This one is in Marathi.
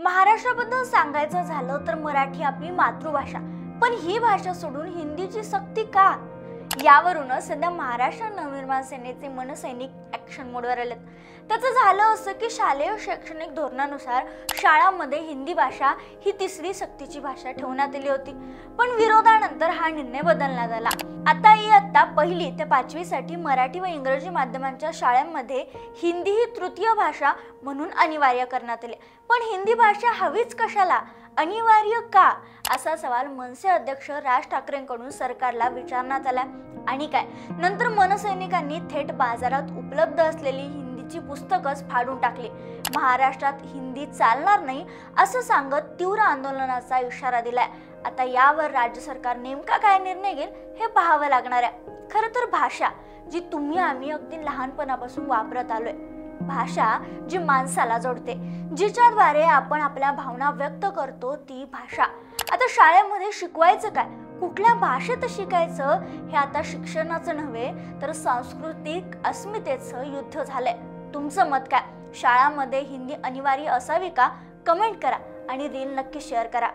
महाराष्ट्राबद्दल सांगायचं झालं तर मराठी आपली मातृभाषा, पण ही भाषा सोडून हिंदीची सक्ती का? यावरूनच सध्या महाराष्ट्र नवनिर्माण सेनेचे मनसैनिक ऍक्शन मोडवर आलेत। त्याचं झालं असं की शालेय शैक्षणिक धोरणानुसार शाळांमध्ये हिंदी भाषा ही तिसरी सक्तीची भाषा ठेवण्यात आली होती, पण विरोधानंतर हा निर्णय बदलण्यात आला। आता इयत्ता 1ली ते 5वी साठी मराठी व इंग्रजी माध्यमांच्या शाळांमध्ये हिंदी ही तृतीय भाषा म्हणून अनिवार्य करण्यात आली। पण हिंदी भाषा हवीच कशाला, अनिवार्य का, असा सवाल मनसे अध्यक्ष राज ठाकरेंकडून सरकारला विचारण्यात आला। आणि काय, नंतर मनसैनिकांनी थेट बाजारात उपलब्ध असलेली हिंदीची पुस्तकच फाडून टाकली। महाराष्ट्रात हिंदी चालणार नाही असं सांगत तीव्र आंदोलनाचा इशारा दिलाय। आता यावर राज्य सरकार नेमका काय निर्णय घेईल हे पाहावं लागणार आहे। खरं तर भाषा जी तुम्ही आम्ही अगदी लहानपणापासून वापरत आलोय, भाषा जी माणसाला जोडते, जिच्याद्वारे आपण आपल्या भावना व्यक्त करतो, ती भाषा आता शाळेमध्ये शिकवायचं काय, कुठल्या भाषेत शिकायचं, हे आता शिक्षणाचं नव्हे तर सांस्कृतिक अस्मितेचं युद्ध झालंय। तुमचं मत काय? शाळांमध्ये हिंदी अनिवार्य असावी का? कमेंट करा आणि रील नक्की शेअर करा।